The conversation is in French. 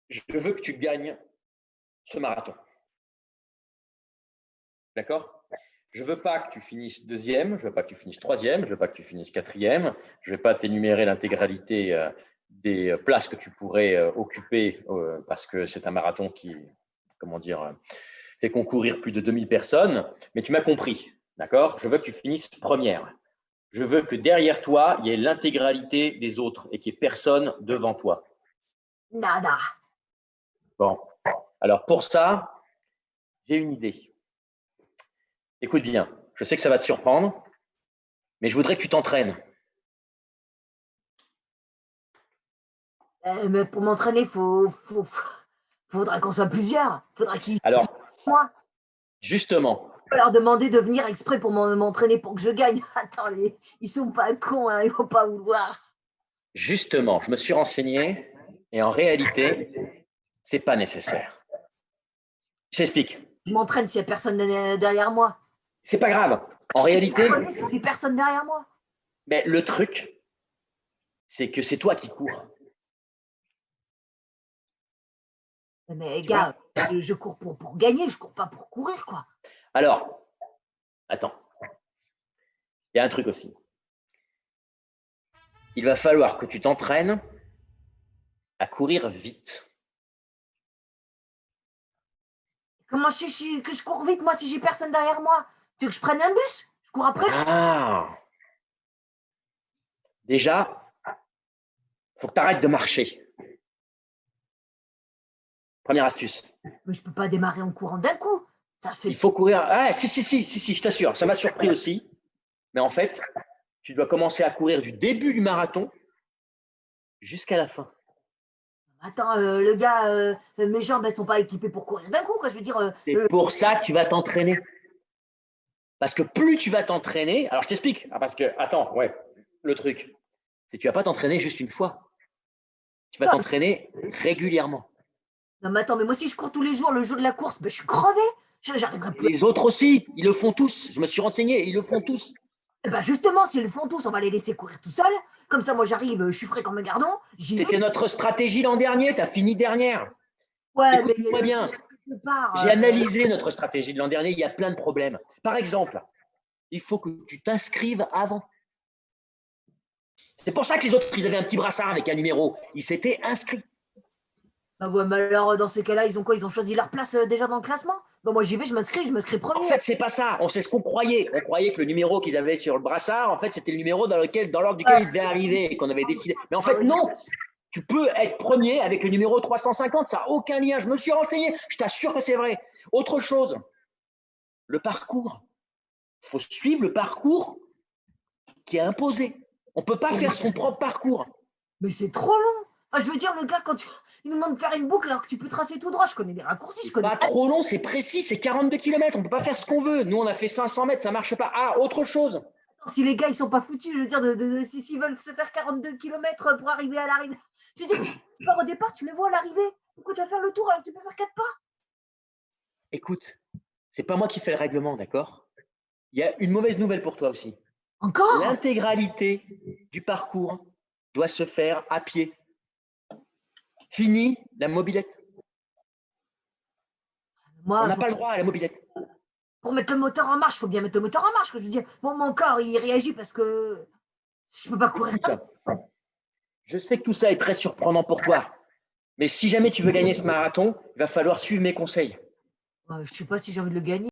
Je veux que tu gagnes ce marathon. D'accord? Je ne veux pas que tu finisses deuxième, je ne veux pas que tu finisses troisième, je ne veux pas que tu finisses quatrième, je ne vais pas t'énumérer l'intégralité des places que tu pourrais occuper parce que c'est un marathon qui, comment dire, fait concourir plus de 2000 personnes, mais tu m'as compris, d'accord? Je veux que tu finisses première. Je veux que derrière toi, il y ait l'intégralité des autres et qu'il n'y ait personne devant toi. Nada. Bon, alors pour ça, j'ai une idée. Écoute bien, je sais que ça va te surprendre, mais je voudrais que tu t'entraînes. Mais pour m'entraîner, faudra qu'on soit plusieurs. Faudra qu'ils Alors, moi. justement, Je vais leur demander de venir exprès pour m'entraîner pour que je gagne. Attends, ils sont pas cons, hein, ils vont pas vouloir. justement, je me suis renseigné et en réalité, c'est pas nécessaire. Je t'explique. Je m'entraîne s'il y a personne derrière moi. C'est pas grave. En réalité, S'il y a personne derrière moi. mais le truc, c'est que c'est toi qui cours. Mais Tu gars, vois? je cours pour gagner, je cours pas pour courir, quoi. Alors, attends, il y a un truc aussi. Il va falloir que tu t'entraînes à courir vite. Comment que je cours vite, moi, si j'ai personne derrière moi? Tu veux que je prenne un bus? Je cours après? Ah! Déjà, faut que tu arrêtes de marcher. Première astuce. Mais je peux pas démarrer en courant d'un coup. Ça se fait Il faut petit. courir. Ah, si, je t'assure. Ça m'a surpris aussi. Mais en fait, tu dois commencer à courir du début du marathon jusqu'à la fin. Attends, le gars, mes jambes, elles sont pas équipées pour courir d'un coup, quoi. Je veux dire, C'est pour ça que tu vas t'entraîner. Parce que plus tu vas t'entraîner, alors je t'explique. Ah, parce que, attends, ouais, le truc, c'est que tu vas pas t'entraîner juste une fois. Tu vas non, t'entraîner régulièrement. non, mais attends, mais moi, si je cours tous les jours, le jour de la course, ben, je suis crevé. J'arriverai plus. Les autres aussi, ils le font tous. Je me suis renseigné, ils le font tous. Eh ben justement, s'ils le font tous, on va les laisser courir tout seuls. Comme ça, moi, j'arrive, je suis frais comme un gardon. J'y vais. C'était notre stratégie l'an dernier, tu as fini dernière. Ouais, mais Écoute-moi bien, quelque part. j'ai analysé notre stratégie de l'an dernier, il y a plein de problèmes. Par exemple, il faut que tu t'inscrives avant. C'est pour ça que les autres, ils avaient un petit brassard avec un numéro. Ils s'étaient inscrits. Bah ouais, mais alors, dans ces cas-là, ils ont quoi? Ils ont choisi leur place déjà dans le classement? Bah moi, j'y vais, je m'inscris En premier. fait, c'est pas ça. On sait ce qu'on croyait. On croyait que le numéro qu'ils avaient sur le brassard, en fait, c'était le numéro dans l'ordre duquel ils devaient arriver et qu'on avait décidé. Mais en fait, non. Tu peux être premier avec le numéro 350. Ça n'a aucun lien. Je me suis renseigné. Je t'assure que c'est vrai. Autre chose, le parcours. Il faut suivre le parcours qui est imposé. On ne peut pas faire son propre parcours. Mais c'est trop long. Ah, je veux dire, le gars, il nous demande de faire une boucle alors que tu peux tracer tout droit, je connais les raccourcis, je connais. Pas trop long, c'est précis, c'est 42 km. On ne peut pas faire ce qu'on veut. Nous, on a fait 500 mètres, ça ne marche pas. Ah, autre chose. Si les gars, ils sont pas foutus, je veux dire, s'ils veulent se faire 42 km pour arriver à l'arrivée. Je veux dire, tu pars au départ, tu les vois à l'arrivée. Pourquoi tu vas faire le tour alors que tu peux faire 4 pas? Écoute, c'est pas moi qui fais le règlement, d'accord? Il y a une mauvaise nouvelle pour toi aussi. Encore? L'intégralité du parcours doit se faire à pied. Fini la mobilette. Moi, On n'a pas le droit à la mobilette. pour mettre le moteur en marche, il faut bien mettre le moteur en marche. Je veux dire, bon, mon corps, il réagit parce que je peux pas courir. Écoute, je sais que tout ça est très surprenant pour toi, mais si jamais tu veux gagner ce marathon, il va falloir suivre mes conseils. Je sais pas si j'ai envie de le gagner.